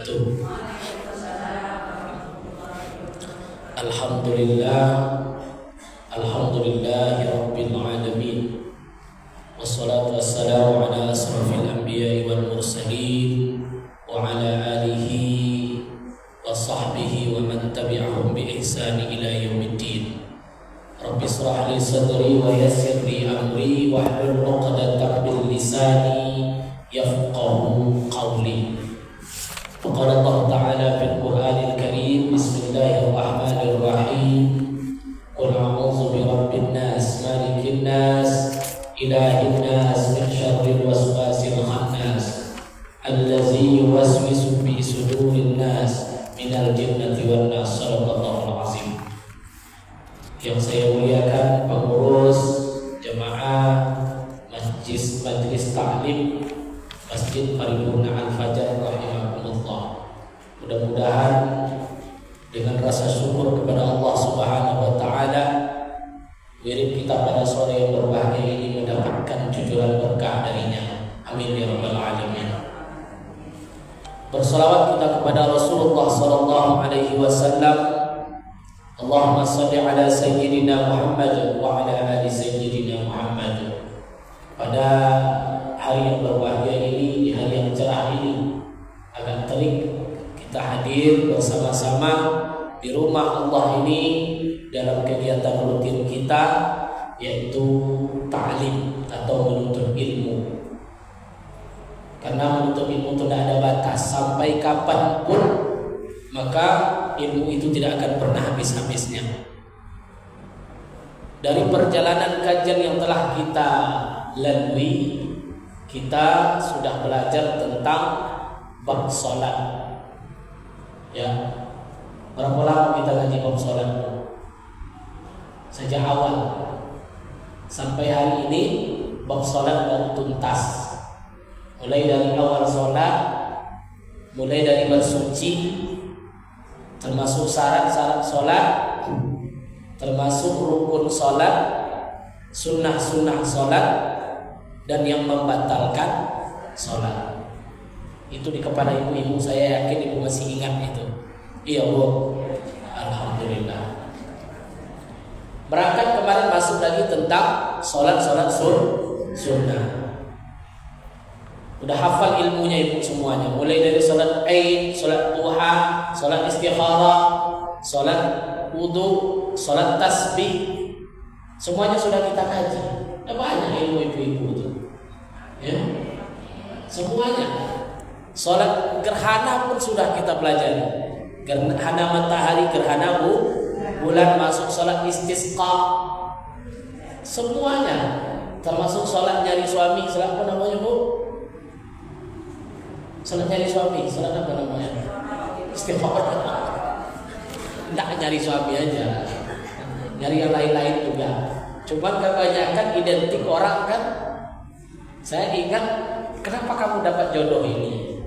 wabarakatuh. Alhamdulillahi rabbil alamin. Wassalatu wassalamu ala asrafil anbiya'i wal mursalin wa ala alihi wa sahbihi wa man tabi'ahum bi ihsani ila yaumiddin. Rabbi shrah li sadri wa yassir li amri wa hlul 'uqdatam min lisani yafqahu qawli. Qala Allah Ta'ala fil Qur'anil Karim, Bismillahirrahmanirrahim. Qul a'udzu birabbin nas, malikin nas, ilahin nas, min syarril waswasil khannas, allazi yuwaswisu fi sudurin nas, minal jinnati wan nas. Shadaqallahul azim. Yang saya muliakan pengurus jemaah Majlis Taklim Masjid Paripurna Al-Fajar rahimahumullah. Mudah-mudahan dengan rasa syukur kepada Allah Subhanahu wa taala, wirid kita pada sore yang berbahagia ini mendapatkan jujuran berkah darinya. Amin ya rabbal alamin. Bersalawat kita kepada Rasulullah sallallahu alaihi wasallam. Allahumma shalli ala sayyidina Muhammad wa ala ali sayyidina Muhammad. Pada hari yang berbahagia ini, di hari yang cerah ini, agak terik kita hadir bersama-sama di rumah Allah ini dalam kegiatan rutin kita, yaitu ta'lim atau menuntut ilmu. Karena menuntut ilmu itu tidak ada batas, sampai kapanpun maka ilmu itu tidak akan pernah habis-habisnya. Dari perjalanan kajian yang telah kita lalui, kita sudah belajar tentang bab salat. Ya, berapa lama kita ngaji bab salat? Sejak awal sampai hari ini bab salat baru tuntas. Mulai dari awal salat, mulai dari bersuci, termasuk syarat-syarat salat, termasuk rukun salat, sunnah-sunnah salat, dan yang membatalkan sholat. Itu di kepala ibu-ibu, saya yakin ibu masih ingat itu. Iya bu, alhamdulillah. Berangkat kemarin masuk lagi tentang sholat sunnah. Udah hafal ilmunya ibu semuanya, mulai dari sholat Aid, sholat duha, sholat istikharah, sholat wudu, sholat tasbih, semuanya sudah kita kaji. Banyak ilmu ibu-ibu itu. Ya, semuanya. Sholat gerhana pun sudah kita pelajari. Gerhana matahari, gerhana bulan, masuk sholat istisqa, semuanya. Termasuk sholat nyari suami, sholat apa namanya bu? Sholat nyari suami, sholat apa namanya? Istikharah. Tidak nyari suami aja, nyari yang lain-lain juga. Cuma kebanyakan identik orang kan. Saya ingat, kenapa kamu dapat jodoh ini?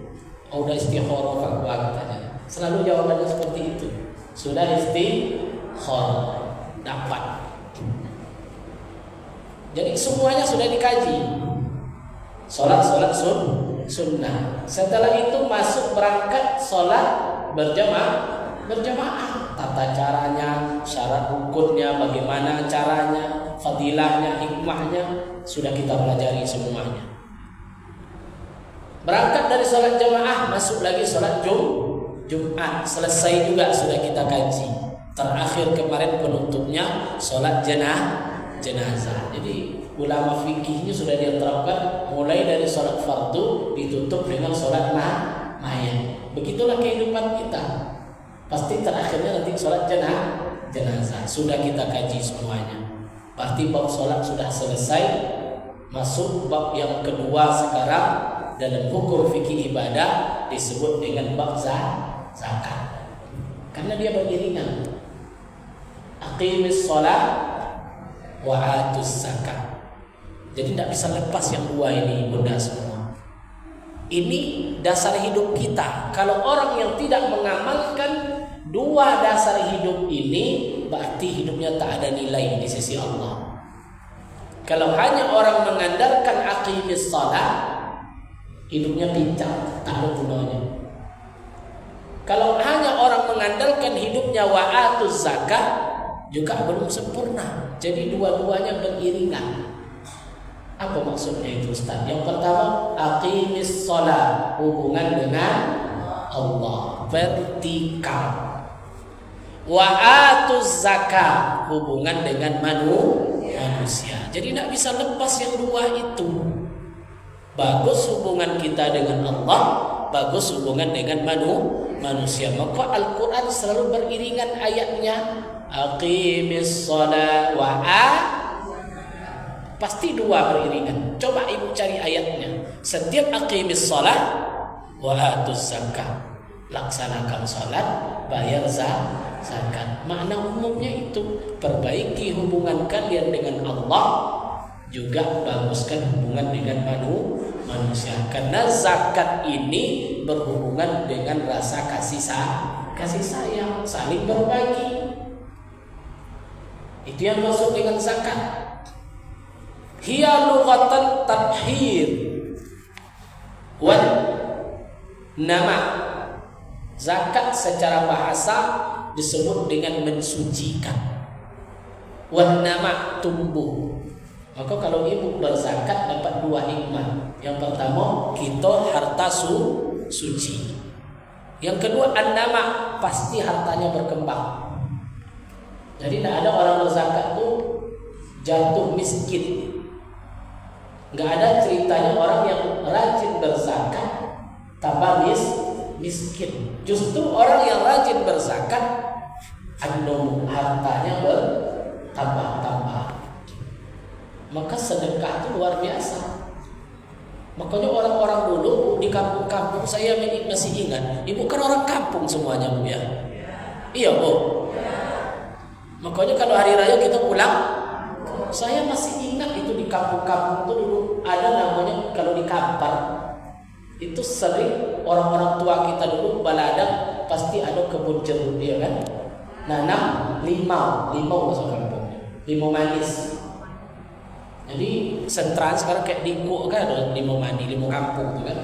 Oh, udah istikharah Pak Buat aja. Selalu jawabannya seperti itu. Sudah istikharah, dapat. Jadi semuanya sudah dikaji. Sholat sunnah. Setelah itu masuk berangkat sholat berjamaah. Tata caranya, syarat rukunnya, bagaimana caranya, fadilahnya, hikmahnya, sudah kita pelajari semuanya. Berangkat dari sholat jamaah, masuk lagi sholat Jumat. Selesai juga sudah kita kaji. Terakhir kemarin penutupnya sholat jenazah. Jadi ulama fikihnya sudah diterapkan mulai dari sholat fardu ditutup dengan sholat mayat. Begitulah kehidupan kita. Pasti terakhirnya nanti sholat jenazah. Sudah kita kaji semuanya. Berarti bab sholat sudah selesai. Masuk bab yang kedua sekarang dalam hukum fikih ibadah disebut dengan bab zakat. Karena dia beriringan. Aqimis sholat wa atus zakat. Jadi tidak bisa lepas yang dua ini benda semua. Ini dasar hidup kita. Kalau orang yang tidak mengamalkan dua dasar hidup ini, berarti hidupnya tak ada nilai di sisi Allah. Kalau hanya orang mengandalkan aqimis shalah, hidupnya pincang, tak ada gunanya. wujudnya wa'atuz zakat juga belum sempurna. Jadi dua-duanya beriringan. Apa maksudnya itu Ustaz? Yang pertama, aqimis shalah, hubungan dengan Allah, vertikal. Wa'atuz zakat, hubungan dengan manusia. Jadi tidak bisa lepas yang dua itu. Bagus hubungan kita dengan Allah, bagus hubungan dengan manusia. Maka Al-Quran selalu beriringan ayatnya. Aqimis shalah pasti dua beriringan. Coba ibu cari ayatnya. Setiap aqimis shalah wa atuz zakat, laksanakan salat, bayar zakat. Makna umumnya itu perbaiki hubungan kalian dengan Allah, juga baguskan hubungan dengan manusia. Karena zakat ini berhubungan dengan rasa kasih sayang, saling berbagi. Itu yang masuk dengan zakat. Hiya lughatan tathhir wal nama. Zakat secara bahasa disebut dengan mensucikan. Wan nama, tumbuh. Maka kalau ibu berzakat dapat dua hikmah. Yang pertama, kita harta suci. Yang kedua, an-nama, pasti hartanya berkembang. Jadi tidak ada orang berzakat itu jatuh miskin. Nggak ada ceritanya orang yang rajin berzakat tambah miskin. Justru orang yang rajin berzakat, hartanya bertambah-tambah. Maka sedekah itu luar biasa. Makanya orang-orang dulu di kampung-kampung, saya masih ingat, ibu kan orang kampung semuanya bu ya. Iya bu. Makanya kalau hari raya kita pulang, saya masih ingat itu di kampung-kampung itu dulu ada namanya, kalau di Kampar itu sering orang-orang tua kita dulu baladang pasti ada kebun jeruk, ya kan? Nanam limau masuk kampung, limau manis. Jadi sentraan sekarang kayak Diko kan ada limau manis, limau kampung itu kan.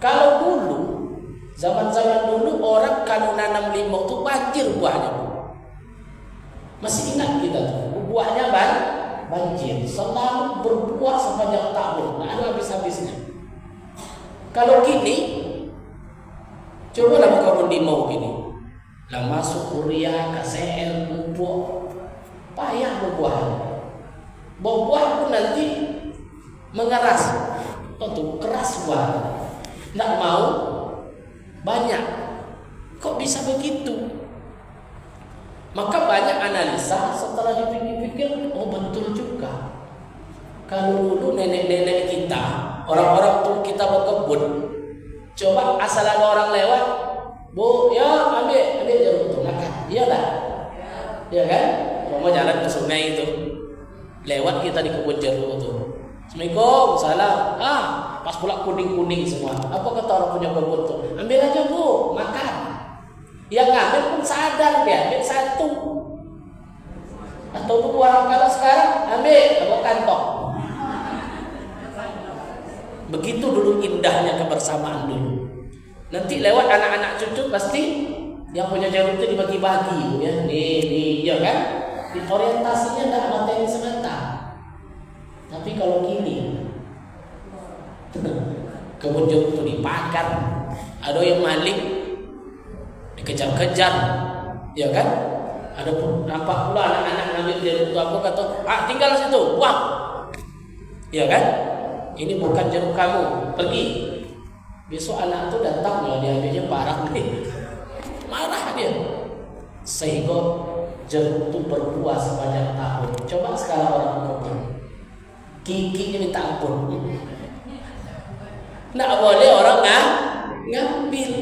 Kalau dulu, zaman-zaman dulu orang kalau nanam limau tuh banjir buahnya. Masih ingat kita tuh, buahnya banjir, selalu berbuah sepanjang tahun, nggak ada habis-habisnya. Kalau gini, cobalah kebun limau gini, lah masuk urea, KCL, pupuk, payah berbuahnya. Buah pun nanti mengeras, tuh keras buah, nggak mau banyak. Kok bisa begitu? Maka banyak analisa setelah dipikir-pikir, oh betul juga. Kalau dulu nenek-nenek kita, orang-orang tua kita berkebun, coba asal ada orang lewat, bu, ya ambil jeruk itu makan, iyalah, ya kan? Mau jalan ke sungai itu, lewat kita di kebun jeruk itu. Assalamualaikum, salam. Pas pula kuning-kuning semua. Apa kata orang punya kebun tuh? Ambil aja bu, makan. Yang ngambil pun sadar dia ambil satu. Atau orang kalau sekarang ambil kantong. Begitu dulu indahnya kebersamaan dulu. Nanti lewat anak-anak cucu pasti yang punya jeruk itu dibagi-bagi ya. Nih, ya kan? Orientasinya tidak materi semata. Tapi kalau gini, kebun jeruk itu dibakar, ada yang maling dikejar-kejar, ya kan? Ada pun nampak pula anak-anak ngambil jeruk itu, apa kata, tinggal situ, buang, ya kan? Ini bukan jeruk kamu, pergi. Besok anak itu datang, ya dia parah nih, marah dia, sehingga jeruk itu berbuah sepanjang tahun. Coba sekarang orang kebun, giginya minta ampun, nggak boleh orang ngambil.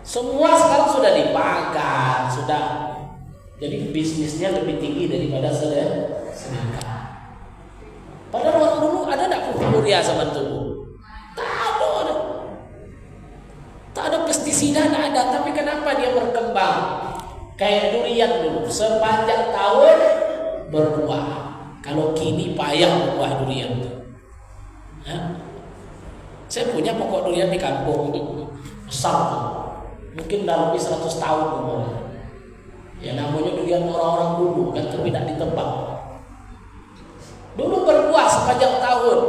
Semua sekarang sudah dibakar, sudah. Jadi bisnisnya lebih tinggi daripada sedekah. Padahal orang dulu ada tak pupuk urea sama tubuh? Tak ada pestisida, tak ada. Tapi kenapa dia berkembang? Kayak durian dulu, sepanjang tahun berbuah. Kalau kini payah berbuah durian itu. Saya punya pokok durian di kampung, besar tuh. mungkin udah lebih 100 tahun umurnya. Ya namanya durian orang-orang dulu kan tidak ditebang. Dulu berbuah sepanjang tahun.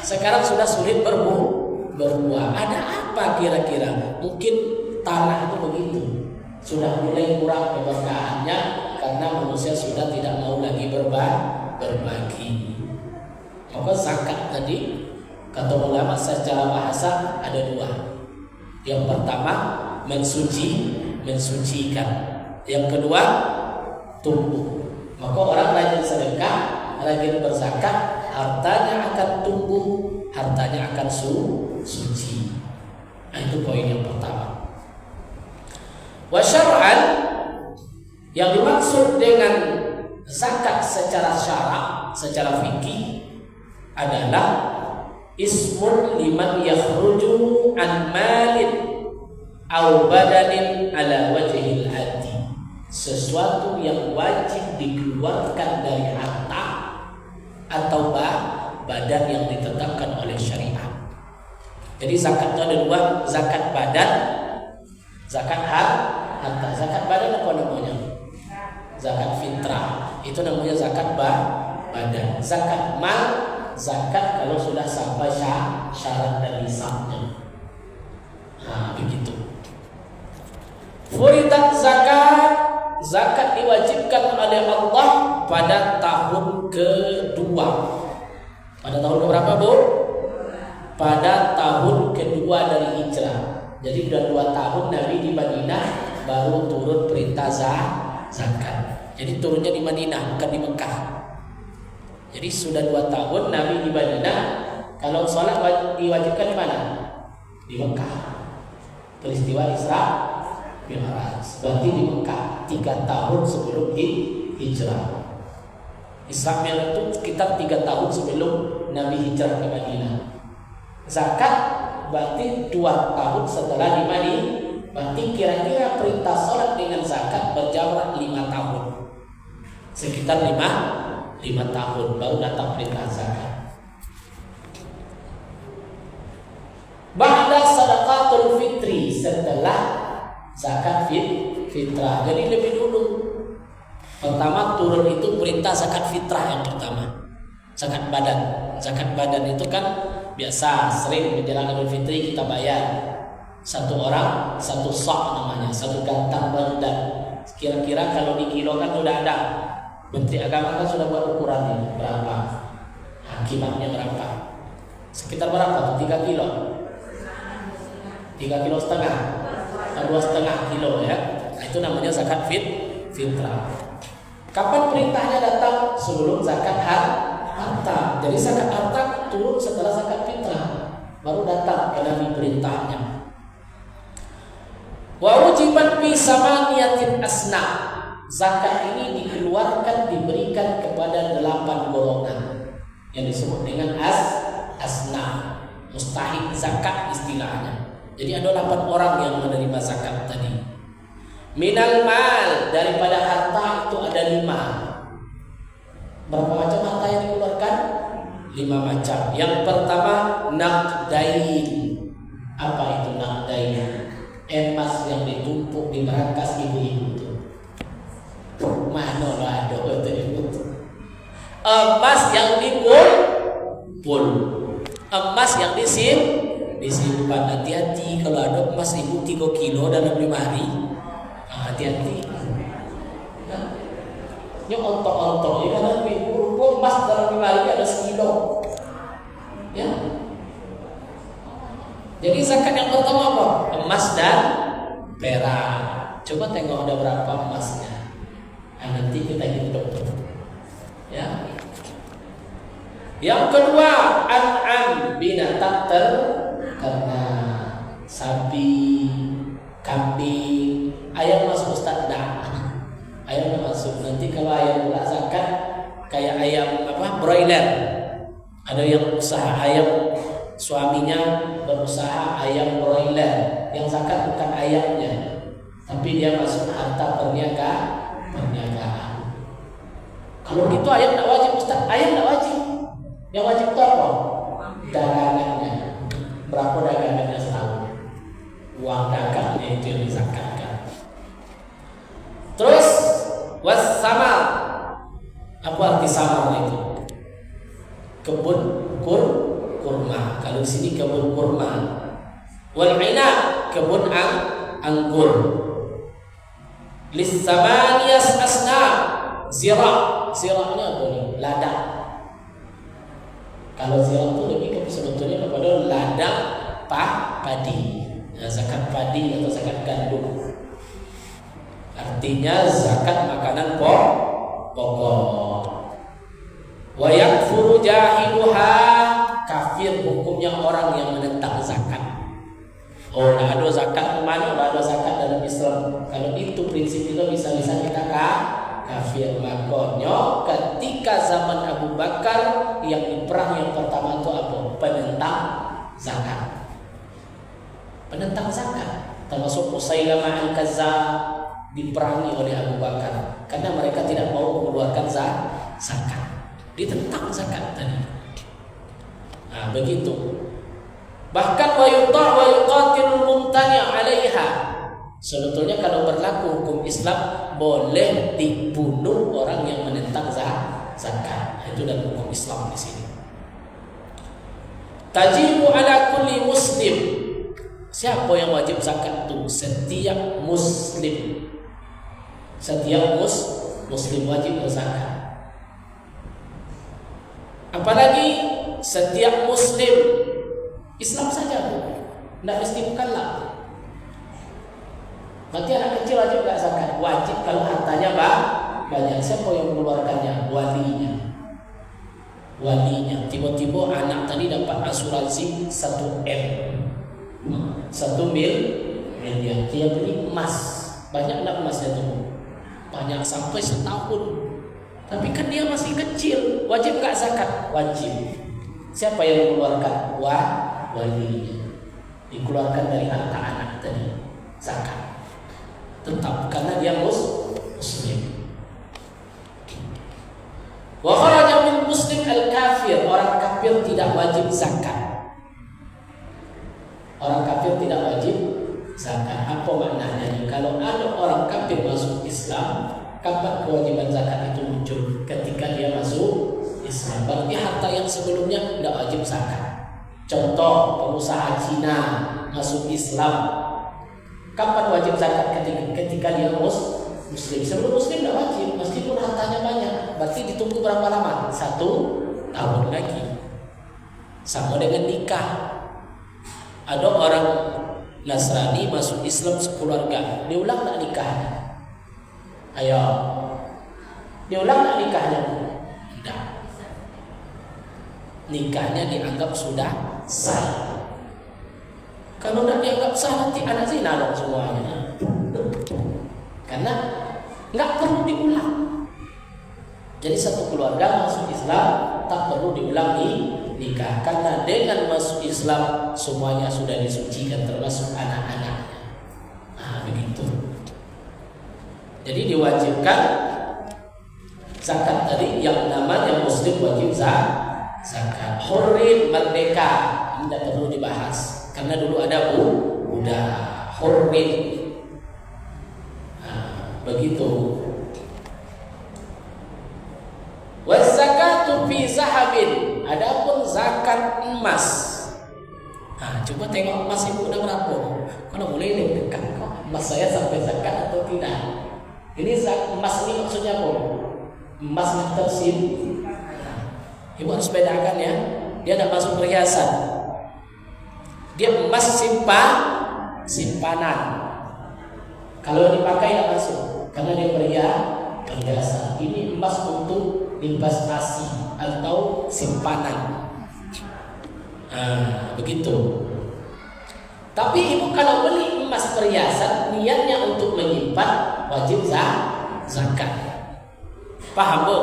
Sekarang sudah sulit berbuah. Ada apa kira-kira? Mungkin tanah itu begitu. Sudah mulai kurang keberkahannya karena manusia sudah tidak mau lagi berbagi. Maka zakat tadi kata ulama secara bahasa ada dua. Yang pertama mensucikan. Yang kedua tumbuh. Maka orang rajin sedekah, rajin berzakat, hartanya akan tumbuh, hartanya akan suci. Nah, itu poin yang pertama. Wa syar'an, yang dimaksud dengan zakat secara syara', secara fikih adalah ismun liman yakhruju an malin aw badanin ala wajhil hadi. Sesuatu yang wajib dikeluarkan dari harta atau badan yang ditetapkan oleh syariat. Jadi zakat itu ada dua, zakat badan, zakat harta. Zakat badan apa namanya? Zakat fitrah. Itu namanya zakat badan. Zakat mal, zakat kalau sudah sampai syarat dan nisabnya. Nah, begitu. Furidat zakat diwajibkan oleh Allah pada tahun kedua. Pada tahun keberapa, Bu? Pada tahun kedua dari hijrah. Jadi sudah 2 tahun Nabi di Madinah baru turun perintah zakat. Jadi turunnya di Madinah bukan di Mekah. Jadi sudah 2 tahun Nabi di Madinah. Kalau sholat diwajibkan di mana? Di Mekah. Peristiwa Isra Mi'raj. Berarti di Mekah 3 tahun sebelum hijrah. Isra Mi'raj itu sekitar 3 tahun sebelum Nabi hijrah ke Madinah. Zakat berarti 2 tahun setelah di Madinah. Berarti kira-kira perintah sholat dengan zakat berjarak 5 tahun. Sekitar 5 tahun baru datang perintah zakat. Ba'da sadaqatul fitri, setelah zakat fitrah. Jadi lebih dulu. Pertama turun itu perintah zakat fitrah yang pertama. Zakat badan. Zakat badan itu kan biasa sering menjelang Idul Fitri kita bayar. 1 orang 1 sak namanya, 1 gantang badan. Kira-kira kalau dikilokan sudah ada. Menteri Agama kan sudah buat ukurannya berapa. Kimatnya berapa? Sekitar berapa tuh? 3 kilo. 3,5 kilo, 2,5 kilo ya. Nah, itu namanya zakat fitrah. Kapan perintahnya datang? Sebelum zakat harta. Jadi zakat harta turun setelah zakat fitrah, baru datang ke Nabi perintahnya. Wa wujibat fi samaniyatin asna. Zakat ini dikeluarkan, diberikan kepada 8 golongan yang disebut dengan asna. Mustahik zakat istilahnya. Jadi ada 8 orang yang menerima zakat tadi. Minal mal, daripada harta itu ada 5. Berapa macam harta yang dikeluarkan? 5 macam. Yang pertama naqdain. Apa itu naqdain? Emas yang ditumpuk di markas ibu-ibu itu. Mana ada itu? Emas yang dikumpul. Emas yang disimpan. Hati-hati kalau ada emas ibu 3 kilo dalam 5 hari. Hati-hati. Ini ontok-ontok. Ya kan ibu emas dalam 5 hari ada 1 kilo. Ya. Jadi zakat yang pertama apa? Emas dan perak. Coba tengok ada berapa emasnya. Nanti kita hitung. Ya. Yang kedua, an'am, binatang karena sapi, kambing, ayam masuk Ustaz? Nah, ayam masuk. Nanti kalau ayam pula zakat kayak ayam broiler. Ada yang usaha ayam, suaminya berusaha ayam broiler. Yang zakat bukan ayamnya, tapi dia masuk harta perniagaan. Kalau gitu ayam tidak wajib Ustaz. Ayam tidak wajib. Yang wajib itu apa? Dagangannya. Berapa dagangannya setahun? Uang dagangnya itu yang dizakatkan. Terus wassamar, apa arti samar itu? Kebun kurma. Kalau di sini kebun kurma. Wal inab, kebun anggur. Lis-samaniyas asnaf, zira'nya apa nih? Ladang. Kalau zira' itu lebih ke sebetulnya kepada ladang padi. Zakat padi atau zakat gandum. Artinya zakat makanan pokok. Wa yakfuru jahiluha, kafir hukumnya orang yang menentang zakat. Oh, tidak ada zakat mana? Tidak ada zakat dalam Islam. Kalau itu prinsip itu bisa-bisa kita kafir. Makanya ketika zaman Abu Bakar yang di perang yang pertama itu apa? Penentang zakat. Penentang zakat. Termasuk Musailamah al-Kazzab diperangi oleh Abu Bakar karena mereka tidak mau mengeluarkan zakat. Ditentang zakat tadi. Nah, begitu. Bahkan wa yuqatilul mumtani' 'alaiha. Sebetulnya kalau berlaku hukum Islam boleh dibunuh orang yang menentang zakat. Itu dalam hukum Islam di sini. Tajibu 'ala kulli muslim. Siapa yang wajib zakat itu? Setiap muslim. Setiap muslim wajib berzakat. Apalagi setiap muslim Islam saja, tidak mesti mukallaf. Berarti anak kecil wajib nggak zakat? Wajib kalau hartanya banyak. Siapa yang mengeluarkannya? Walinya. Tiba-tiba anak tadi dapat asuransi 1 miliar. Dia beli emas. Banyak enggak emasnya tuh? Banyak sampai setahun. Tapi kan dia masih kecil. Wajib enggak zakat? Wajib. Siapa yang mengeluarkan? Walinya. Dikeluarkan dari harta anak tadi. Zakat. Tetap karena dia muslim. Wa kharaja min muslim al-kafir. Orang kafir tidak wajib zakat. Orang kafir tidak wajib zakat. Apa maknanya? Kalau ada orang kafir masuk Islam, kapan kewajiban zakat itu muncul? Ketika dia masuk Islam. Berarti harta yang sebelumnya tidak wajib zakat. Contoh, pengusaha Cina masuk Islam, kapan wajib zakat? Ketika dia muslim. Sebelum muslim tidak wajib, meskipun hartanya banyak. Berarti ditunggu berapa lama? 1 tahun lagi. Sama dengan nikah. Ada orang Nasrani masuk Islam sekeluarga, diulang tak nikahnya? Ayo, diulang tak nikahnya? Tidak. Nikahnya dianggap sudah sah. Kalau tidak dianggap sah, nanti anak zina dong semuanya. Karena nggak perlu diulang. Jadi satu keluarga masuk Islam tak perlu diulang nikah, karena dengan masuk Islam semuanya sudah disucikan termasuk anak-anaknya. Nah, begitu. Jadi diwajibkan zakat tadi yang namanya muslim wajib zakat. Hurrin, merdeka, tidak perlu dibahas karena dulu ada budak. Hurrin. Nah, begitu. Wazakatu fi zahabin. Adapun zakat emas. Nah, coba tengok emas ibu udah berapa? Kalau boleh dekat kok emas saya sampai zakat atau tidak? Ini emas ini maksudnya apa? Emas yang tersimpan. Ibu harus bedakan ya. Dia tidak masuk perhiasan. Dia emas simpanan. Kalau dipakai tidak masuk karena dia perhiasan. Ini emas untuk investasi atau simpanan. Nah, begitu. Tapi ibu kalau beli emas perhiasan, niatnya untuk menyimpan, wajib zakat. Paham bu?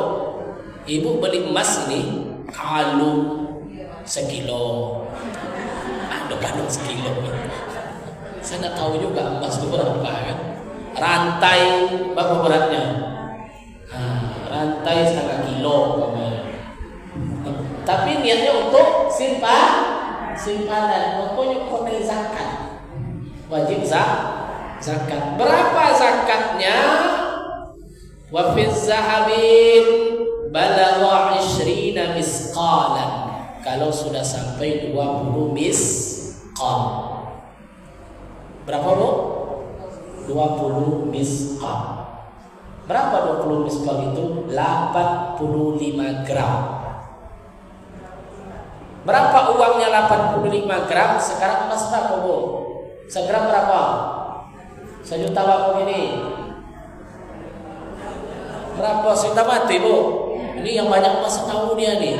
Ibu beli emas ini kalung 1 kilo. Ada kalung 1 kilo. Saya tidak tahu juga emas itu berapa kan. Rantai berapa beratnya? Rantai 1/2 kilo. Tapi niatnya untuk simpanan. Pokoknya kau zakat. Wajib zakat. Berapa zakatnya? Wa fi zahabin balagha 20 misqalan. Kalau sudah sampai 20 misqal. Berapa, Bu? 20 misqal. Berapa 20 misqal itu? 85 gram. Berapa uangnya 85 gram? Sekarang emas berapa, Bu? Segram berapa? 1 juta berapa ini? Berapa juta mati, Bu? Ini yang banyak emas tahu dia nih.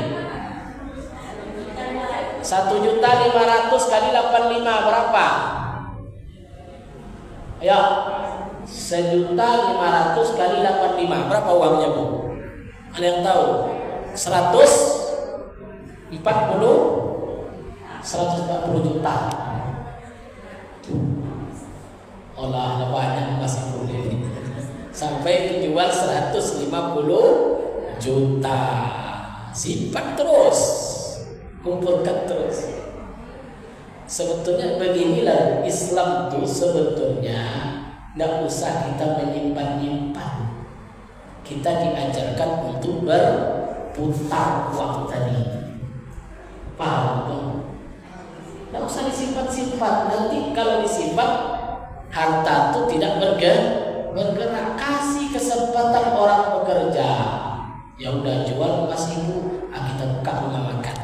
1.500.000 kali 85 berapa? Ayo, 1.500.000 kali 85 berapa uangnya, Bu? Ada yang tahu? 140 juta. Olah banyak masih boleh. Sampai dijual 150 juta. Simpan terus, kumpulkan terus. Sebetulnya beginilah Islam itu sebetulnya tidak usah kita menyimpan-nyimpan. Kita diajarkan untuk berputar uang tadi. Paham? Tidak usah disimpan-simpan. Nanti kalau disimpan, harta itu tidak bergerak. Kasih kesempatan orang bekerja. Ya udah, jual emas ibu, kita buka rumah makan.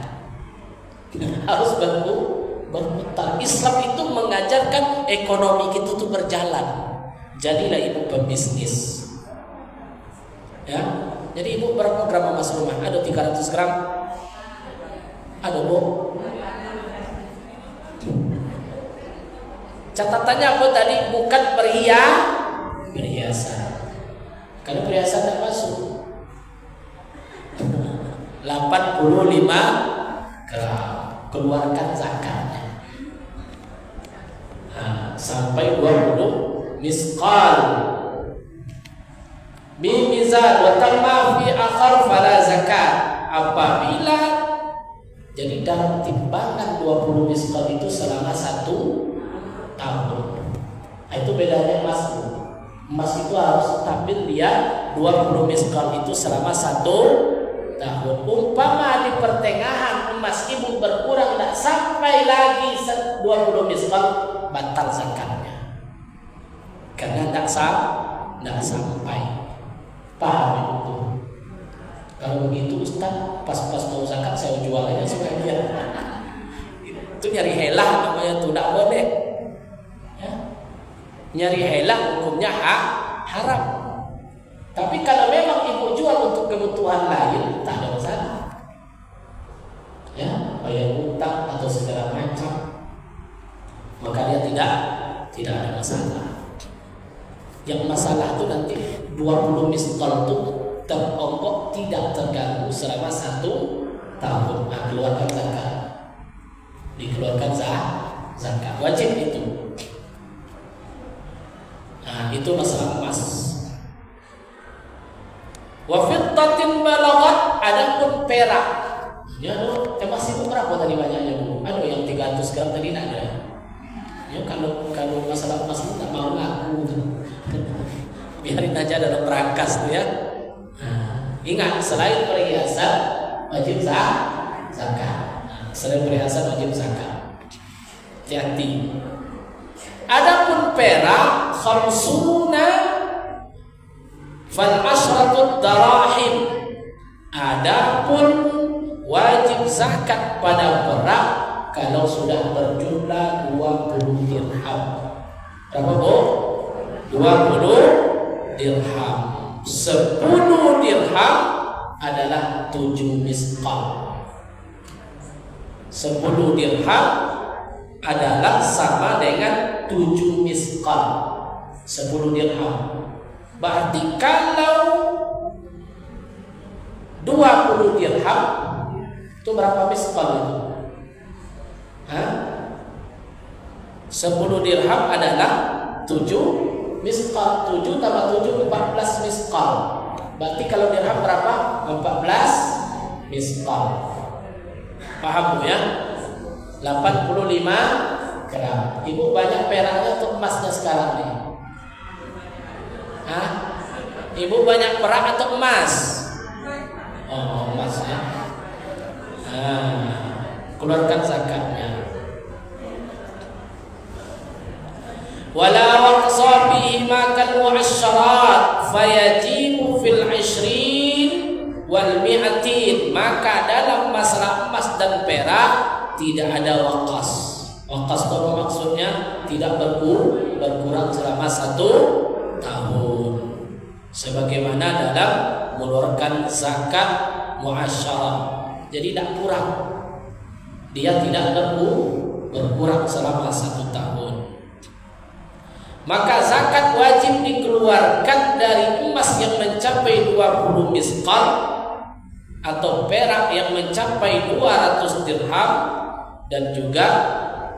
Harus berputar. Islam itu mengajarkan ekonomi kita itu berjalan. Jadilah ibu pembisnis. Ya, jadi ibu berapa gram emas rumah? Ada 300 gram? Ada, Bu? Catatannya apa tadi? Bukan perhiasan. Karena perhiasan tidak masuk. 85 gram. Keluarkan zakatnya. Sampai 20 misqal. Bimizan wa tamma fi akhar fala zakat. Apabila jadi dalam timbangan 20 misqal itu selama 1 tahun. Itu bedanya emas. Emas itu harus tampil dia 20 misqal itu selama 1 tahun. Umpama di pertengahan emas ibu berkurang tidak sampai lagi 20 misqal, batal zakatnya. Karena tidak sampai. Paham itu? Kalau begitu Ustaz, pas mau zakat saya jual aja supaya dia. Itu nyari helah namanya, itu tidak boleh. Ya. Nyari helah hukumnya haram. Tapi kalau memang ibu jual untuk kebutuhan lain, tak ada masalah. Ya, bayar utang atau segala macam, maka dia tidak ada masalah. Yang masalah itu nanti 20 misqal itu teronggok tidak terganggu selama 1 tahun. Keluarkan zakat. Dikeluarkan zakat. Wajib itu. Itu masalah emas. Wa fiddatin balaghat, adapun perak. Ya, emas itu berapa tadi banyaknya, Bu? Ada yang 300 gram tadi tidak ada. Ya, kalau masalah emas itu tak mau ngaku. Biarin aja dalam berangkas tuh ya. Ingat, selain perhiasan wajib zakat. Selain perhiasan wajib zakat. Hati-hati. Adapun perak khamsuna fal asratut darahim. Adapun wajib zakat pada perak kalau sudah berjumlah 20 dirham. Berapa, Bu? 20 dirham. 10 dirham adalah 7 misqal. 10 dirham adalah sama dengan 7 misqal. 10 dirham. Berarti kalau 20 dirham itu berapa misqal itu? 10 dirham adalah 7 misqal. 7 tambah 7 14 misqal. Berarti kalau dirham berapa? 14 misqal. Paham, Bu ya? 85 gram. Ibu banyak peraknya atau emasnya sekarang nih? Ibu banyak perak atau emas? Oh, emas ya. Keluarkan zakatnya. Wala waqsa bihi ma kal mu'asyarat fayajibu fil 'ishrin wal mi'atin. Maka dalam masalah emas dan perak tidak ada waqas. Waqas itu maksudnya tidak berkurang selama 1 tahun. Sebagaimana dalam mengeluarkan zakat mu'asyarah. Jadi tidak kurang. Dia tidak berkurang selama 1 tahun. Maka zakat wajib dikeluarkan dari emas yang mencapai 20 misqal atau perak yang mencapai 200 dirham, dan juga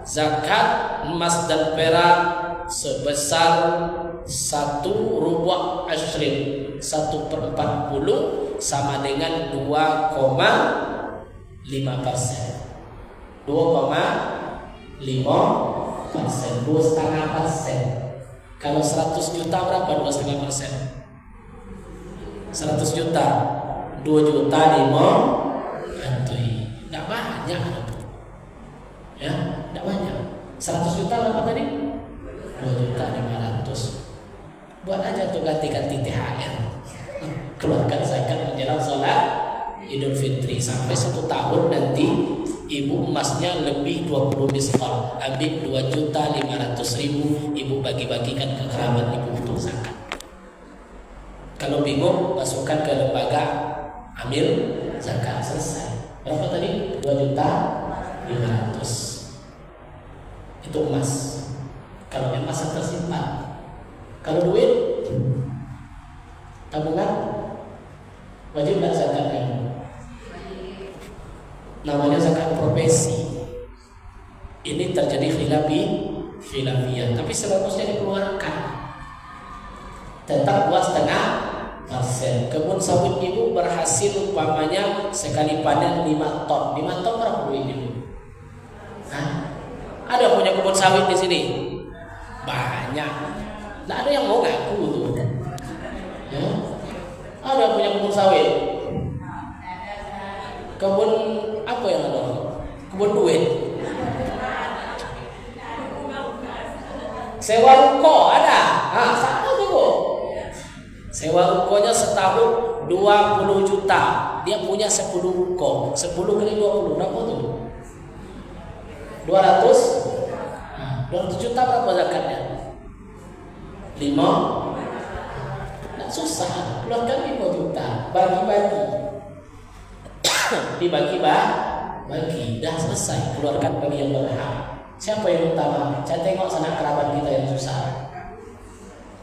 zakat emas dan perak sebesar 1/4 ashrin, 1/40 sama dengan 2,5%. 2,5%, 2,5%. Kalau 100 juta berapa 2,5%? 100 juta 2 juta 5 antui. Tidak banyak, ya, tidak banyak. 100 juta berapa tadi? 2.500.000. Buat aja tuh ganti-ganti THR. Keluarkan zakat menjelang sholat Idul Fitri. Sampai 1 tahun nanti ibu emasnya lebih 20 misqal, ambil 2.500.000, ibu bagi-bagikan ke kerabat ibu untuk zakat. Kalau bingung, masukkan ke lembaga ambil zakat, selesai. Berapa tadi? 2.500.000. Itu emas. Kalau emas tersimpan. Kalau duit tabungan wajib tak zakatnya? Namanya zakat profesi. Ini terjadi khilafiyah, tapi sebagusnya dikeluarkan. Tetap 2,5%. Kebun sawit ibu berhasil umpamanya sekali panen 5 ton. 5 ton berapa duit ibu? Ada punya kebun sawit di sini? Banyak. Tidak ada yang mau ngaku tuh. Ya? Ada punya kebun sawit. Kebun apa yang ada? Kebun duit. Sewa ruko ada. Sama tuh. Sewa rukonya setahun 20 juta. Dia punya 10 ruko. 10 kali 20 berapa tuh? 200 juta berapa zakatnya? 5. Tidak susah. Keluarkan 5 juta. Bagi-bagi. Dibagi-bagi. Dah selesai. Keluarkan bagi yang berhak. Siapa yang utama? Saya tengok sanak kerabat kita yang susah.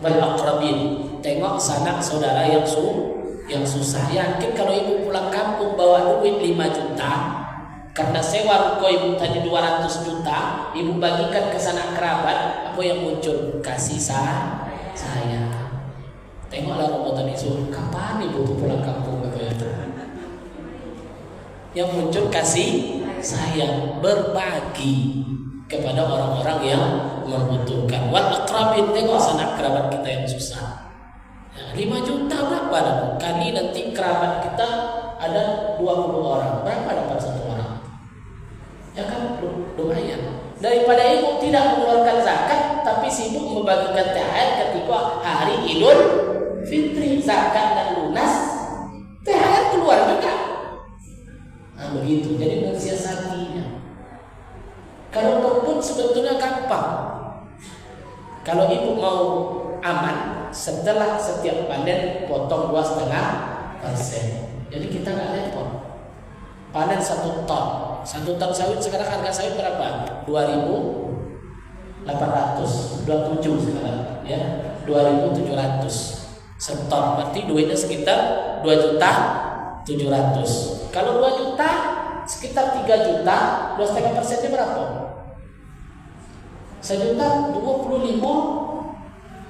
Wal aqrabin. Tengok sanak saudara yang susah. Yakin kalau ibu pulang kampung bawa duit 5 juta, karena sewa ruko ibu tadi 200 juta, ibu bagikan ke sanak kerabat, apa yang muncul? Kasih sayang. Tengoklah Ramadan itu, kapan ibu tuh pulang kampung katanya. Yang muncul kasih sayang, berbagi kepada orang-orang yang membutuhkan. Wal aqrabin, tengok sanak kerabat kita yang susah. 5 juta berapa dah? Kali nanti kerabat kita ada 20 orang, berapa dapat 1 orang? Ya kan lumayan. Daripada ibu tidak mengeluarkan zakat tapi sibuk membagikan THR ketika hari Idul Fitri, zakat dan lunas, THR keluar juga. Begitu, jadi mensiasatinya. Kalau kebun sebetulnya gampang. Kalau ibu mau aman, setelah setiap panen potong 2,5%. Jadi kita nggak repot. Panen 1 ton. 1 ton sawit sekarang harga sawit berapa? 2.827 sekarang, ya. 2.700 seton. Berarti duitnya sekitar 2.700.000. Kalau 2 juta sekitar 3 juta, 2,5%-nya berapa? 1 juta 25.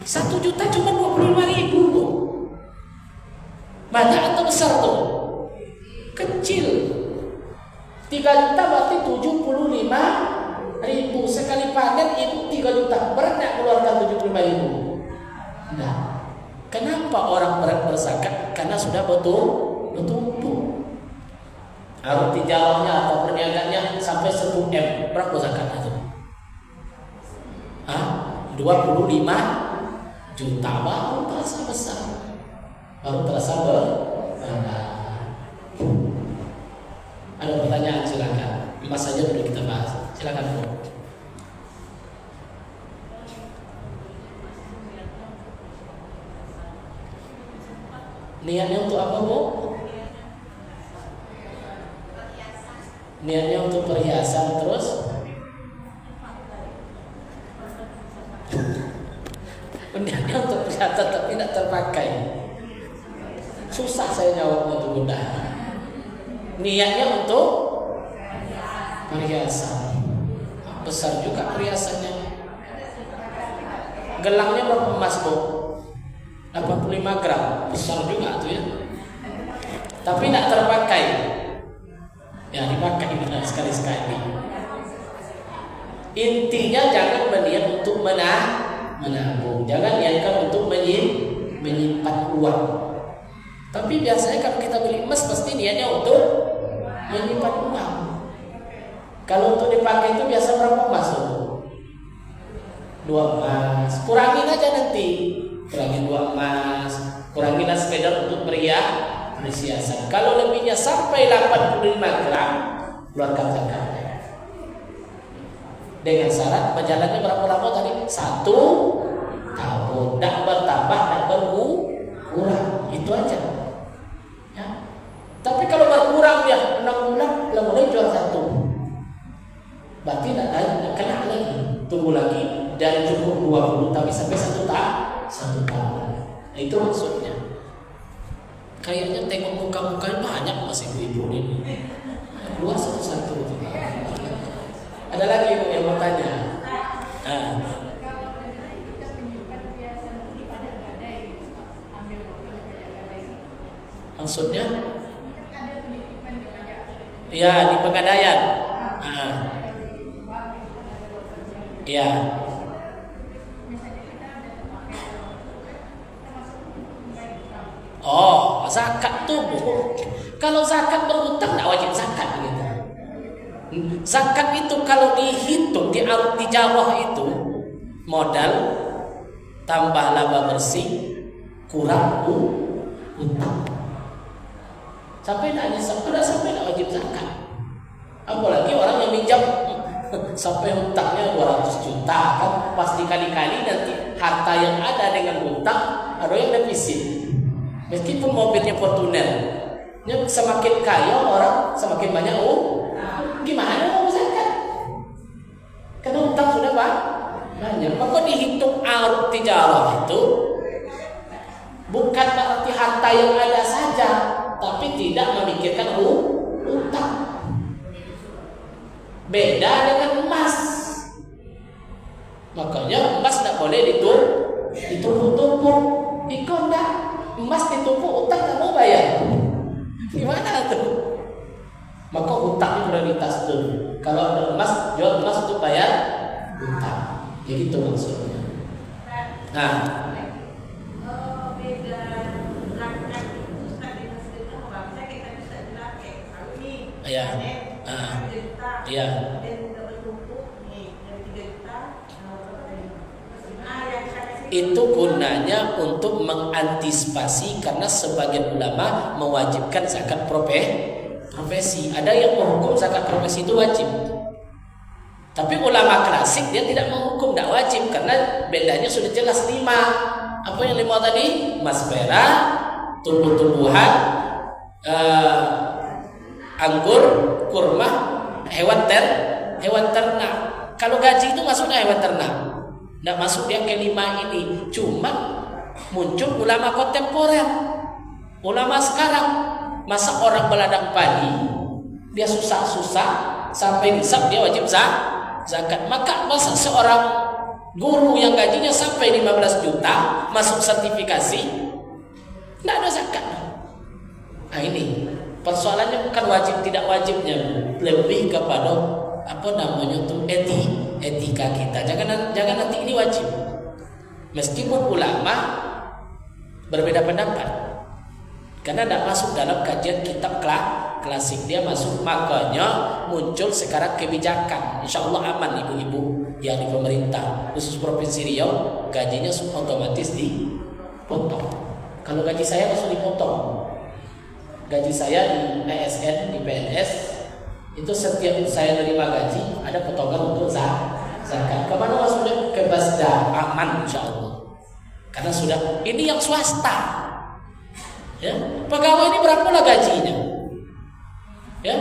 1 juta cuma 25.000. Banyak atau besar tuh? Kecil. 3 juta berarti 75.000. Sekali panen ibu 3 juta. Berat keluarkan 75.000? Nah, kan berzakat karena sudah bertumbuh. Arus tijarahnya atau perniagaannya sampai 1 M, berapa zakatnya itu? 25 juta, baru terasa besar, baru terasa berbangga. Ada pertanyaan silakan. Emas saja dulu kita bahas. Silakan Bu. Niatnya untuk apa Bu? Niatnya untuk perhiasan terus? Niatnya untuk perhiasan tapi tidak terpakai. Susah saya jawabnya tuh Bunda. Niatnya untuk perhiasan. Besar juga perhiasannya. Gelangnya berapa emas Bu? 85 gram. Besar juga tuh ya. Tapi tidak terpakai. Ya dipakai sekali-sekali. Intinya jangan berniat untuk menabung. Jangan niatkan untuk menyimpan uang. Tapi biasanya kalau kita beli emas pasti niatnya untuk menyimpan uang. Kalau untuk dipakai itu biasa berapa emas itu? 2 emas. Kurangin aja nanti. Kurangin 2 emas. Kurangin sekedar untuk perhiasan. Kalau lebihnya sampai 85 gram, keluarkan zakatnya. Dengan syarat berjalannya berapa lama tadi? 1 tahun. Tak bertambah, tak berkurang. Itu aja. Ya. Tapi kalau berkurang ya 6 bulan, mulai jual 1. Berarti tidak kena lagi. Tunggu lagi. Dan cukup 20 tapi sampai 1 tahun. Itu maksudnya. Kayaknya tengok muka-mukanya banyak masih ibu-ibu ini. Keluar satu-satu. Ada lagi ibu yang mau tanya? Maksudnya? Ya di Pegadaian. Ya. Oh, zakat tuh Bu. Kalau zakat berhutang tidak wajib zakat gitu. Zakat itu kalau dihitung di arus tijarah itu modal tambah laba bersih kurang hutang. Sampai tidak wajib zakat. Apalagi orang yang minjam sampai hutangnya 200 juta kan pasti kali-kali nanti harta yang ada dengan hutang ada yang defisit. Meskipun mobilnya Fortuner, semakin kaya orang semakin banyak gimana mau zakat? Karena hutang sudah banyak. Maka dihitung arus tijarah itu bukan berarti harta yang ada saja, tapi tidak memikirkan hutang. Beda dengan emas. Makanya emas tidak boleh ditumpuk-tumpuk. Ikut enggak? Emas ditumpuk, utang tak mau bayar. Gimana tuh? Maka hutang prioritas dulu. Kalau ada emas, jual emas untuk bayar hutang. Ya gitu maksudnya. Nah, ya, ya. Itu gunanya untuk mengantisipasi karena sebagian ulama mewajibkan zakat profesi. Ada yang menghukum zakat profesi itu wajib. Tapi ulama klasik dia tidak menghukum, tidak wajib karena bedanya sudah jelas 5. Apa yang 5 tadi? Emas perak, tumbuh-tumbuhan, anggur, kurma, hewan ternak. Kalau gaji itu masuknya hewan ternak. Tidak masuk dia ke 5 ini. Cuma muncul ulama kontemporer. Ulama sekarang. Masa orang beladang padi dia susah-susah sampai nisab dia wajib zakat. Maka masa seorang guru yang gajinya sampai 15 juta masuk sertifikasi tidak ada zakat. Nah ini persoalannya bukan wajib tidak wajibnya, lebih kepada apa namanya tuh etika kita. Jangan nanti ini wajib. Meskipun ulama berbeda pendapat, Karena tidak masuk dalam kajian kitab klasik, dia masuk, makanya muncul sekarang kebijakan. Insya Allah aman ibu-ibu yang di pemerintah khusus Provinsi Riau, gajinya otomatis dipotong. Kalau gaji saya langsung dipotong. Gaji saya di ASN, di PNS itu setiap saya menerima gaji ada potongan untuk zakat. Kemana langsung ke Basda, aman insya Allah. Karena sudah ini yang swasta. Ya, pegawai ini berapa lah gajinya? Ya,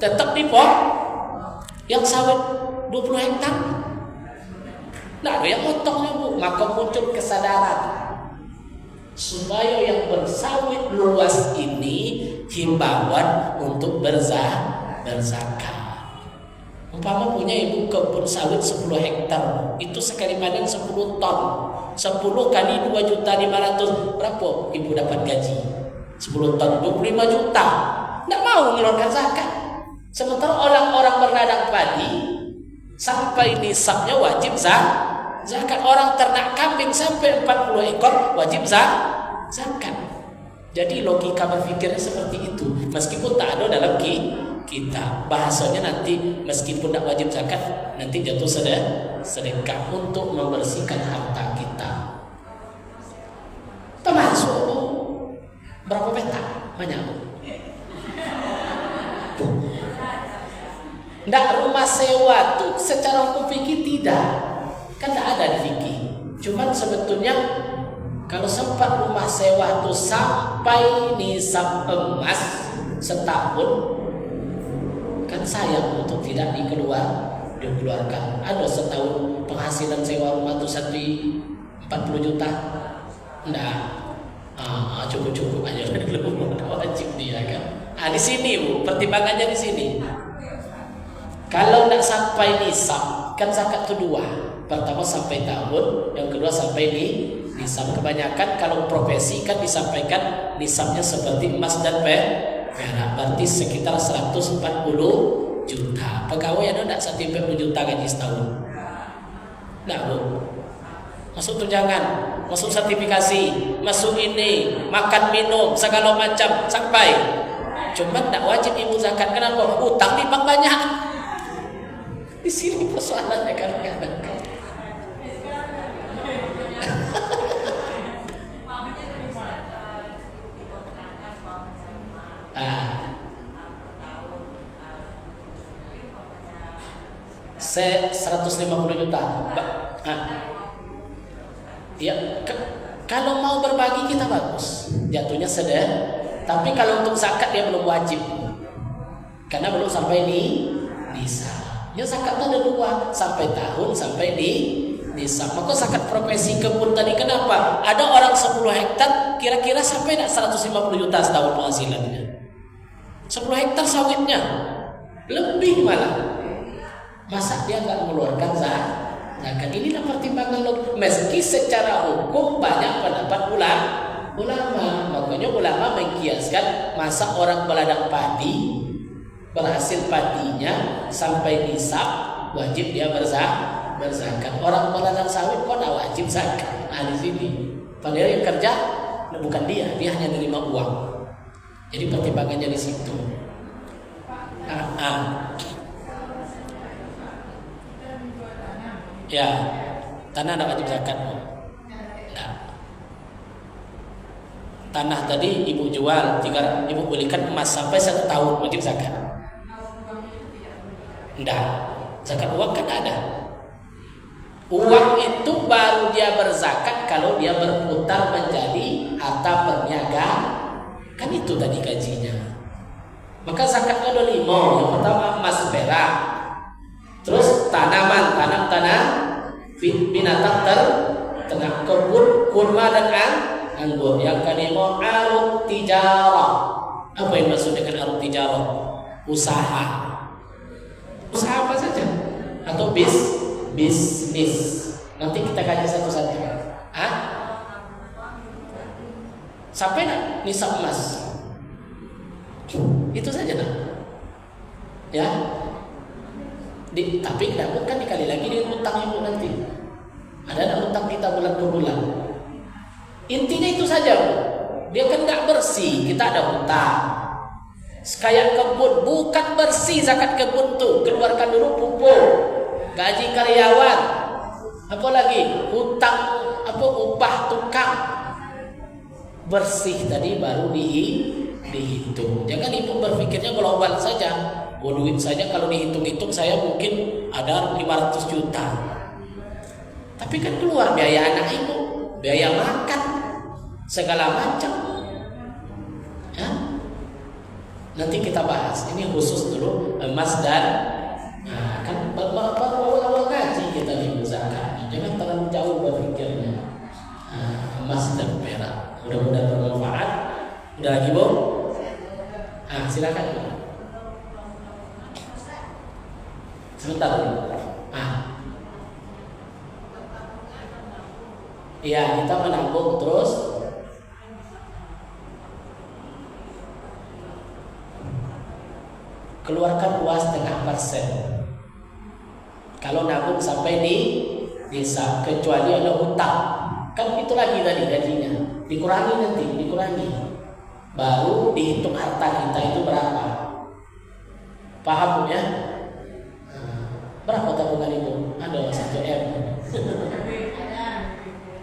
tetap dipotong. Yang sawit 20 hektar, nah ada yang potongnya bu. Maka muncul kesadaran supaya yang bersawit luas ini himbauan untuk berzakat. Umpama punya ibu kebun sawit 10 hektar, itu sekali panen 10 ton. 10 kali 2.500.000, berapa ibu dapat gaji? 10 ton 25 juta. Tidak mau mengeluarkan zakat. Sementara orang-orang berladang padi sampai nisabnya wajib zakat. Orang ternak kambing sampai 40 ekor wajib zakat. Jadi logika berpikirnya seperti itu. Meskipun tak ada dalam kita bahasanya nanti meskipun tidak wajib zakat, nanti jatuh sedekah untuk membersihkan harta kita. Termasuk berapa petak? Banyak. Tidak rumah sewa tuh secara hukum fikih tidak, kan tidak ada di fikih. Cuman sebetulnya kalau sempat rumah sewa tuh sampai nisab emas setahun, kan sayang untuk tidak dikeluarkan. Ada setahun penghasilan sewa rumah tuh 40 juta, enggak, cukup aja belum wajib dia kan. Di sini bu, pertimbangannya di sini. Kalau enggak sampai nisab, kan zakat itu 2. Pertama sampai tahun, yang kedua sampai nisab. Kebanyakan kalau profesi kan disampaikan nisabnya seperti emas dan perak, berarti sekitar 140 juta. Pegawai ada enggak 140 juta gaji setahun? Enggak bu. Masuk tunjangan, masuk sertifikasi, masuk ini, makan minum segala macam sampai. Cuma enggak wajib ibu zakat. Kenapa? Utang di bank banyak. Di sini persoalannya kadang-kadang. Saya 150 juta. Ya, kalau mau berbagi kita bagus, jatuhnya sedekah. Tapi kalau untuk zakat dia belum wajib, karena belum sampai nisab. Ya zakat itu ada 2, sampai tahun, sampai nisab. Maka zakat profesi kebun tadi kenapa? Ada orang 10 hektar, kira-kira sampai tidak 150 juta setahun penghasilannya. 10 hektar sawitnya, lebih malah. Masa dia nggak mengeluarkan zakat? Inilah pertimbangan logis. Meski secara hukum banyak pendapat ulama. Makanya ulama mengkiaskan masa orang berladang padi berhasil padinya sampai nisab wajib dia berzakat. Orang berladang sawit kok tidak wajib zakat? Di sini. Padahal yang kerja bukan dia hanya nerima uang. Jadi pertimbangannya di situ. Ya, tanah tidak wajib zakat. Nah. Tanah tadi ibu jual, ibu belikan emas sampai 1 tahun wajib zakat. Tidak, zakat uang kan ada. Uang itu baru dia berzakat kalau dia berputar menjadi harta perniagaan. Kan itu tadi gajinya. Maka zakatnya ada 5. Yang pertama emas perak. Terus tanaman, tanam binatang ternak, kebun, kurma dan anggur. Yang kedua arut tijarah. Apa yang maksud dengan arut tijarah? Usaha apa saja atau bisnis. Nanti kita kaji satu-satu. Sampai nak nisab emas. Itu saja nak. Ya. Tapi tidak bukan dikali lagi dengan utang ibu nanti. Ada utang kita bulan per bulan. Intinya itu saja. dia kan nggak bersih. Kita ada hutang. Kayak kebun, bukan bersih zakat kebun tuh. Keluarkan dulu pupuk, gaji karyawan, apa lagi hutang, apa upah tukang. Bersih tadi baru dihitung. Jangan ibu berpikirnya global saja. Duit saja kalau dihitung-hitung saya mungkin ada 500 juta. Tapi kan keluar biaya anak ibu, biaya makan, segala macam. Ya? Nanti kita bahas. Ini khusus dulu emas dan kan awal-awal ngaji kita nih zakat. Jangan terlalu jauh berpikirnya. Emas dan perak. Mudah-mudahan bermanfaat. Udah lagi, Bu? Silakan. Sebentar dulu. Iya, kita menabung terus keluarkan 2,5%. Kalau nabung sampai di desa, kecuali ada hutang, kan itu lagi tadi gajinya dikurangi, nanti dikurangi, baru dihitung harta kita itu berapa. Paham ya? Berapa tabungan itu? Ada 1 M.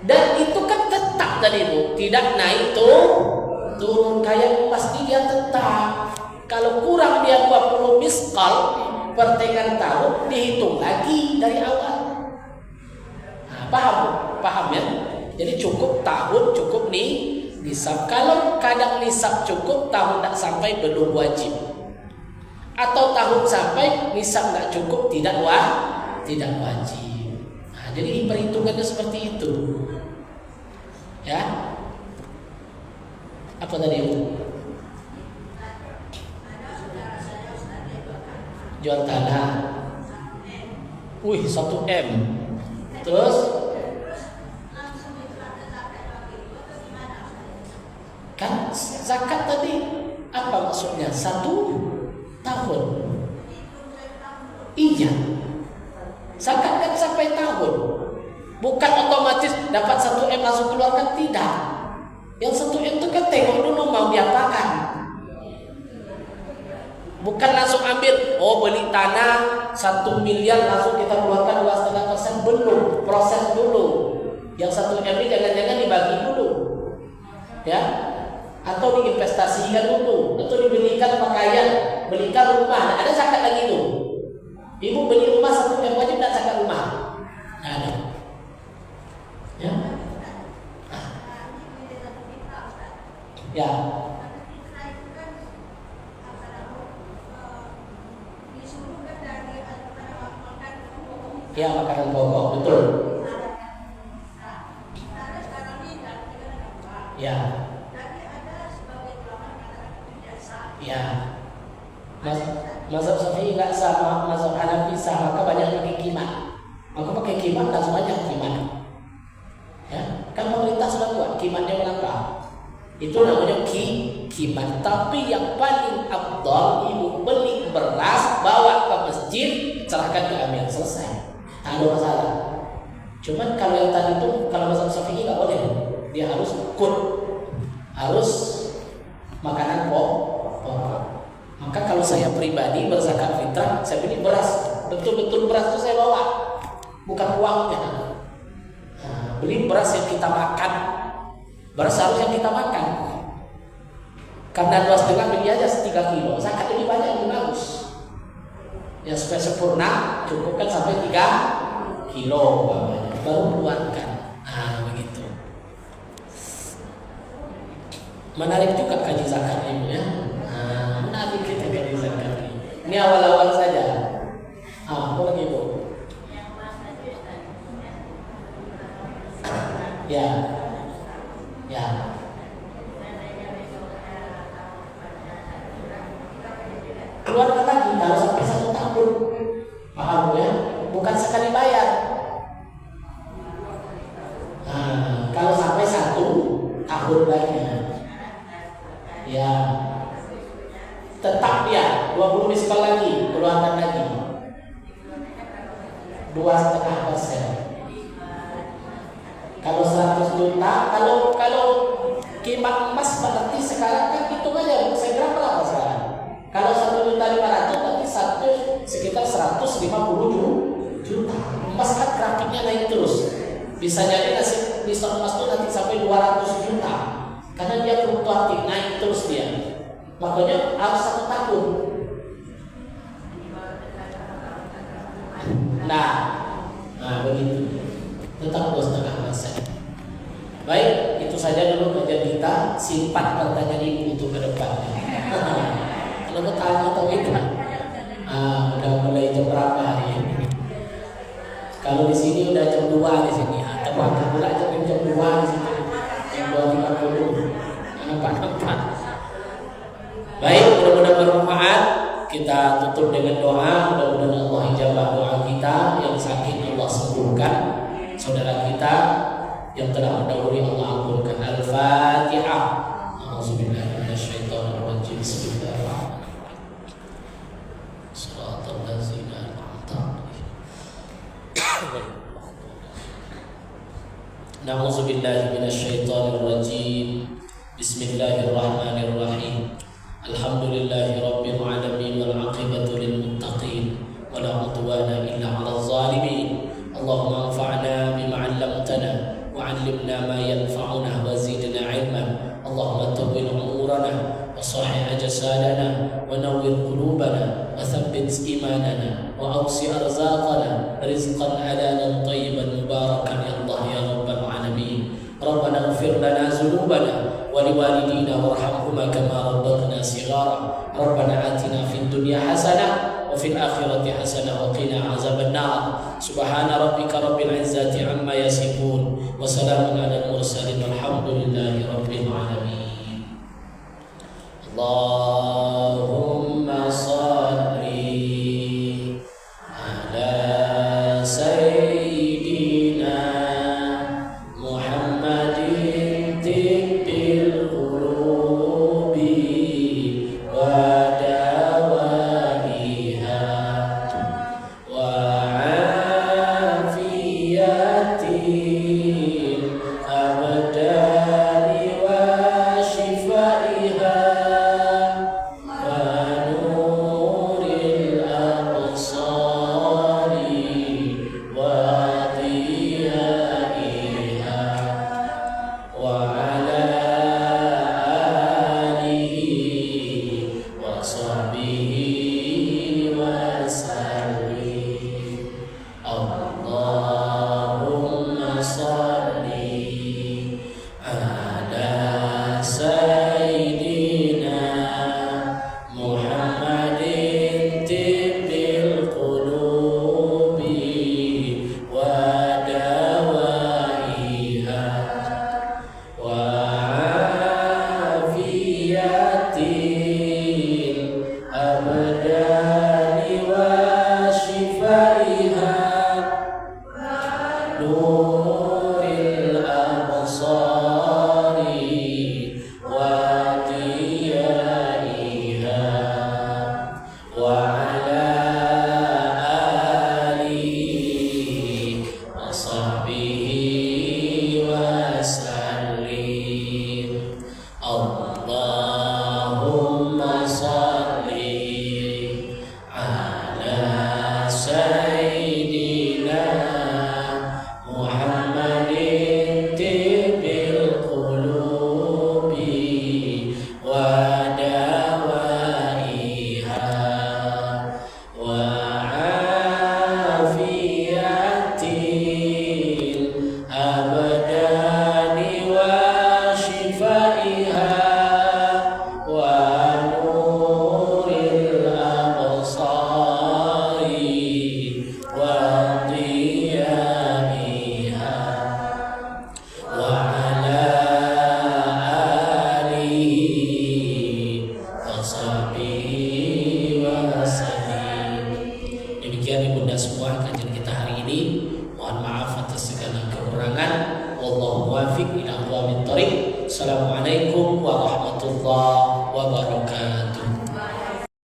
Dan itu kan tetap tadi Bu, tidak naik turun. Kayak pasti dia tetap. Kalau kurang dia 20 miskal pertengahan tahun, dihitung lagi dari awal. Paham? Paham ya? Jadi cukup tahun, cukup nisab. Kalau kadang nisab cukup, tahun tak sampai belum wajib. Atau tahun sampai nisab tak cukup, tidak wajib. Jadi perhitungannya seperti itu. Ya. Apa tadi itu? Jual tanah. 1 M. Terus kan zakat tadi apa maksudnya? 1 tahun. Iya. Zakat kan sampai tahun. Bukan otomatis dapat 1 M langsung keluarkan, tidak. Yang 1 M itu kan tengok dulu mau diapakan. Bukan langsung ambil, beli tanah 1 miliar langsung kita keluarkan 2,5%, belum, proses dulu. Yang 1 M ini jangan-jangan dibagi dulu, ya, atau diinvestasikan dulu, atau dibelikan pakaian, belikan rumah. Nah, ada zakat lagi tuh. Ibu beli rumah 1 M wajib dan zakat rumah. Nah, ada. Ya. Ya. Ya, makanan pokok, betul. Ya. Ya. Mazhab Syafi'i nggak sama, mazhab Hanafi sama, maka banyak pakai kimat. Maka pakai kimat langsung aja kimat. Ya, kan pemerintah sudah buat kimatnya berapa? Itu namanya kimat. Tapi yang paling afdal, ibu beli beras, bawa ke masjid, serahkan ke amir, selesai. Tak ada masalah. Cuman kalau yang tadi itu, kalau mazhab Syafi'i nggak boleh. Dia harus harus makanan pokok. Maka kalau saya pribadi berzakat fitrah, saya beli beras, betul-betul beras itu saya bawa, bukan uangnya. Beli beras yang kita makan, beras harus yang kita makan. Karena 2,5 beli aja 3 kilo, zakat lebih banyak, lebih bagus. Ya supaya sempurna, cukupkan sampai 3 kilo baru keluarkan. Begitu. Menarik juga kaji zakat ini ya. Menarik kita kaji zakat ini. Ini awal-awal saja. Apa lagi Bu? Ya. Keluarkan lagi kalau sampai 1 tahun. Paham ya? Bukan sekali bayar. Kalau sampai 1 tahun lagi. Ya. Tetap ya 20 miskal lagi, keluarkan lagi 2,5%. Kalau 100 juta, kalau Kimat emas berarti sekarang kan hitung aja saya kira berapa sekarang. Kalau 1.500.000 berarti sekitar 150 juta. Emas kan grafiknya naik terus. Bisa jadi nilai emas itu nanti sampai 200 juta. Karena dia fluktuatif, naik terus dia. Makanya harus 1 tahun. Nah begitu. Tetap 2,5 persen. Baik, itu saja dulu kajian kita. Simpan pertanyaan ibu untuk ke depannya. Kalau bertanya atau itu, udah mulai jam berapa hari ini? Kalau di sini udah jam 2 di sini. Terbang pula jam 2 di sini. Jam 2.30. Nampak. Baik, mudah-mudahan bermanfaat. Kita tutup dengan doa. Mudah-mudahan Allah ijabah doa kita. Yang sakit Allah sembuhkan. Saudara kita yang telah mendahului Allah ampunkan. Al-Fatihah. A'udzubillahi minasyaitonirrajim. Bismillahirrahmanirrahim. Shiratal ladzina an'amta 'alaihim. Na'udzubillahi minasyaitonirrajim. Bismillahirrahmanirrahim. Alhamdulillahi rabbil alamin wal 'aqibatu lil muttaqin wa la 'udwana illa 'alal zalimin. Allahumma anfa'na bima 'allamtana وعلمنا ما ينفعنا وزدنا علما اللهم طول عمرنا وصحح أجسادنا ونور قلوبنا وثبت إيماننا وأوسع أرزاقنا رزقا حلالا طيبا مباركا يا الله يا رب العالمين ربنا اغفر لنا ذنوبنا ولوالدينا وارحمهما كما ربنا صغارا ربنا آتنا في الدنيا حسنة وفي الآخرة حسنة وقنا عذاب النار سبحان ربك رب العزة عما يصفون وسلام على المرسلين والحمد لله رب العالمين. اللهم صل على سيدنا محمد طب القلوب Assalamualaikum warahmatullahi wabarakatuh.